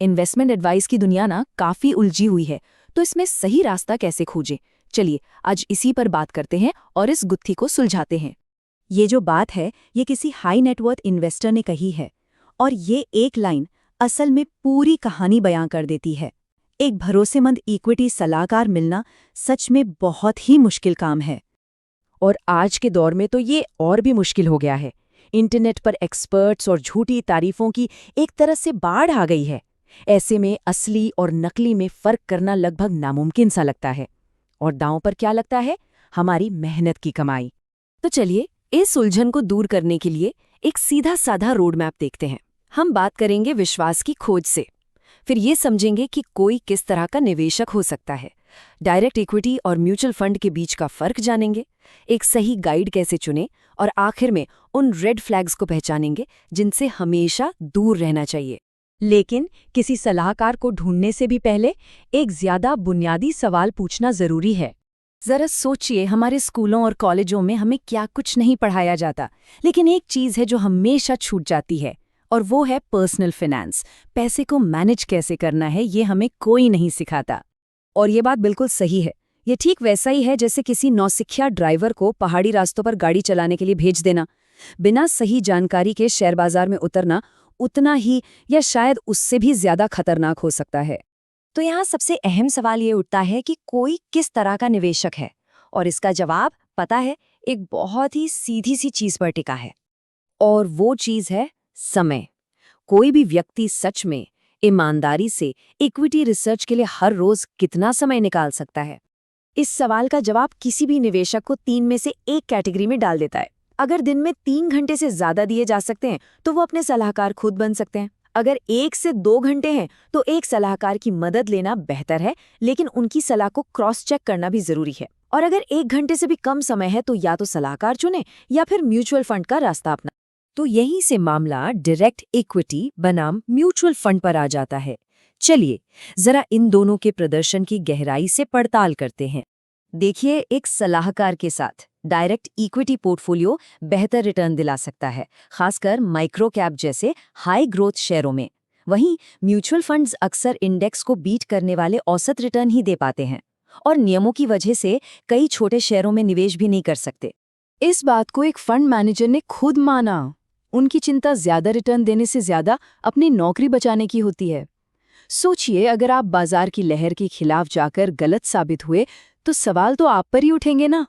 Investment advice की दुनिया ना काफी उलझी हुई है, तो इसमें सही रास्ता कैसे खोजें? चलिए आज इसी पर बात करते हैं और इस गुत्थी को सुलझाते हैं। ये जो बात है ये किसी हाई नेटवर्थ इन्वेस्टर ने कही है और ये एक लाइन असल में पूरी कहानी बयां कर देती है। एक भरोसेमंद इक्विटी सलाहकार मिलना सच में बहुत ही मुश्किल काम है। और आज के दौर में तो ये और भी मुश्किल हो गया है। इंटरनेट पर एक्सपर्ट्स और झूठी तारीफों की एक तरह से बाढ़ आ गई है। ऐसे में असली और नकली में फर्क करना लगभग नामुमकिन सा लगता है। और दांव पर क्या लगता है? हमारी मेहनत की कमाई। तो चलिए इस उलझन को दूर करने के लिए एक सीधा साधा रोड मैप देखते हैं। हम बात करेंगे विश्वास की खोज से, फिर ये समझेंगे कि कोई किस तरह का निवेशक हो सकता है। डायरेक्ट इक्विटी और म्यूचुअल फंड के बीच का फर्क जानेंगे, एक सही गाइड कैसे चुनें और आखिर में उन रेड फ्लैग्स को पहचानेंगे जिनसे हमेशा दूर रहना चाहिए। लेकिन किसी सलाहकार को ढूंढने से भी पहले एक ज्यादा बुनियादी सवाल पूछना जरूरी है। जरा सोचिए, हमारे स्कूलों और कॉलेजों में हमें क्या कुछ नहीं पढ़ाया जाता, लेकिन एक चीज है जो हमेशा छूट जाती है, और वो है पर्सनल फाइनेंस। पैसे को मैनेज कैसे करना है ये हमें कोई नहीं सिखाता। और ये बात बिल्कुल सही है। ये ठीक वैसा ही है जैसे किसी नौसिखिया ड्राइवर को पहाड़ी रास्तों पर गाड़ी चलाने के लिए भेज देना। बिना सही जानकारी के शेयर बाजार में उतरना उतना ही या शायद उससे भी ज्यादा खतरनाक हो सकता है। तो यहाँ सबसे अहम सवाल ये उठता है कि कोई किस तरह का निवेशक है, और इसका जवाब पता है, एक बहुत ही सीधी सी चीज पर टिका है। और वो चीज है समय। कोई भी व्यक्ति सच में ईमानदारी से इक्विटी रिसर्च के लिए हर रोज कितना समय निकाल सकता है? इस सवाल का जवाब किसी भी निवेशक को 3 में से एक कैटेगरी में डाल देता है। अगर दिन में 3 घंटे से ज्यादा दिए जा सकते हैं तो वो अपने सलाहकार खुद बन सकते हैं। अगर 1 से 2 घंटे हैं तो एक सलाहकार की मदद लेना बेहतर है, लेकिन उनकी सलाह को क्रॉस चेक करना भी जरूरी है। और अगर 1 घंटे से भी कम समय है तो या तो सलाहकार चुने या फिर म्यूचुअल फंड का रास्ता अपना। तो यहीं से मामला डायरेक्ट इक्विटी बनाम म्यूचुअल फंड पर आ जाता है। चलिए जरा इन दोनों के प्रदर्शन की गहराई से पड़ताल करते हैं। देखिए, एक सलाहकार के साथ डायरेक्ट इक्विटी पोर्टफोलियो बेहतर रिटर्न दिला सकता है, खासकर माइक्रो कैप जैसे हाई ग्रोथ शेयरों में। वहीं म्यूचुअल फंड्स अक्सर इंडेक्स को बीट करने वाले औसत रिटर्न ही दे पाते हैं और नियमों की वजह से कई छोटे शेयरों में निवेश भी नहीं कर सकते। इस बात को एक फंड मैनेजर ने खुद माना। उनकी चिंता ज्यादा रिटर्न देने से ज्यादा अपनी नौकरी बचाने की होती है। सोचिए, अगर आप बाजार की लहर के खिलाफ जाकर गलत साबित हुए तो सवाल तो आप पर ही उठेंगे ना।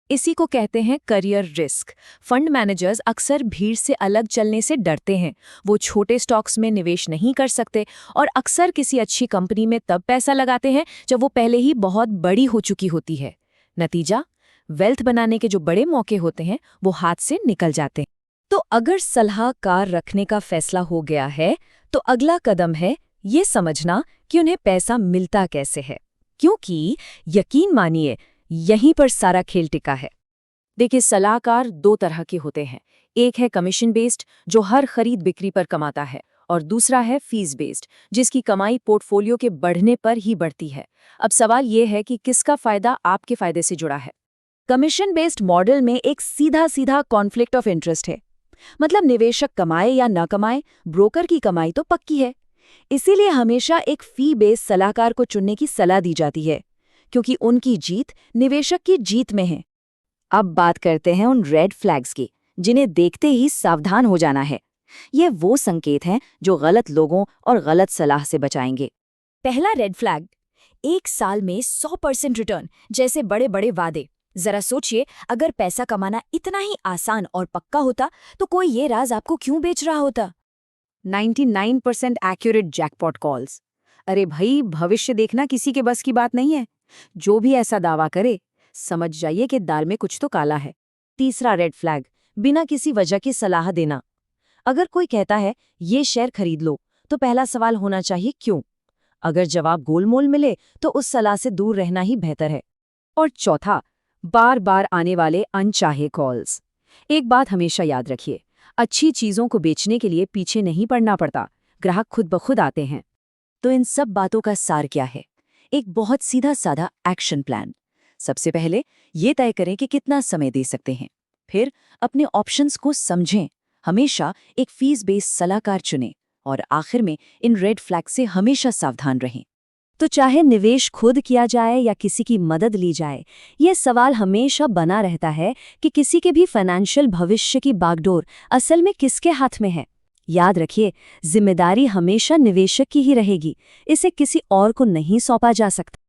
इसी को कहते हैं करियर रिस्क। फंड मैनेजर्स अक्सर भीड़ से अलग चलने से डरते हैं। वो छोटे स्टॉक्स में निवेश नहीं कर सकते और अक्सर किसी अच्छी कंपनी में तब पैसा लगाते हैं जब वो पहले ही बहुत बड़ी हो चुकी होती है। नतीजा, वेल्थ बनाने के जो बड़े मौके होते हैं वो हाथ से निकल जाते हैं। तो अगर सलाहकार रखने का फैसला हो गया है तो अगला कदम है ये समझना कि उन्हें पैसा मिलता कैसे है, क्योंकि यकीन मानिए यहीं पर सारा खेल टिका है। देखिए, सलाहकार 2 तरह के होते हैं। एक है कमीशन बेस्ड, जो हर खरीद बिक्री पर कमाता है, और दूसरा है फीस बेस्ड, जिसकी कमाई पोर्टफोलियो के बढ़ने पर ही बढ़ती है। अब सवाल ये है कि किसका फायदा आपके फायदे से जुड़ा है। कमीशन बेस्ड मॉडल में एक सीधा सीधा कॉन्फ्लिक्ट ऑफ इंटरेस्ट है। मतलब निवेशक कमाए या न कमाए, ब्रोकर की कमाई तो पक्की है। इसीलिए हमेशा एक फी बेस्ड सलाहकार को चुनने की सलाह दी जाती है, क्योंकि उनकी जीत निवेशक की जीत में है। अब बात करते हैं उन रेड फ्लैग्स की, जिन्हें देखते ही सावधान हो जाना है। ये वो संकेत हैं जो गलत लोगों और गलत सलाह से बचाएंगे। पहला रेड फ्लैग, 1 साल में 100% रिटर्न जैसे बड़े बड़े वादे। जरा सोचिए, अगर पैसा कमाना इतना ही आसान और पक्का होता तो कोई ये राज आपको क्यों बेच रहा होता? 99% एक्यूरेट जैकपॉट कॉल्स। अरे भाई, भविष्य देखना किसी के बस की बात नहीं है। जो भी ऐसा दावा करे, समझ जाइए कि दाल में कुछ तो काला है। तीसरा रेड फ्लैग, बिना किसी वजह की सलाह देना। अगर कोई कहता है ये शेयर खरीद लो, तो पहला सवाल होना चाहिए क्यों। अगर जवाब गोलमोल मिले तो उस सलाह से दूर रहना ही बेहतर है। और चौथा, बार बार आने वाले अनचाहे कॉल्स। एक बात हमेशा याद रखिए, अच्छी चीजों को बेचने के लिए पीछे नहीं पड़ना पड़ता, ग्राहक खुद ब खुद आते हैं। तो इन सब बातों का सार क्या है? एक बहुत सीधा साधा एक्शन प्लान। सबसे पहले ये तय करें कि कितना समय दे सकते हैं। फिर अपने ऑप्शंस को समझें। हमेशा एक फीस बेस्ड सलाहकार चुनें और आखिर में इन रेड फ्लैग से हमेशा सावधान रहें। तो चाहे निवेश खुद किया जाए या किसी की मदद ली जाए, ये सवाल हमेशा बना रहता है कि किसी के भी फाइनेंशियल भविष्य की बागडोर असल में किसके हाथ में है। याद रखिए, जिम्मेदारी हमेशा निवेशक की ही रहेगी, इसे किसी और को नहीं सौंपा जा सकता।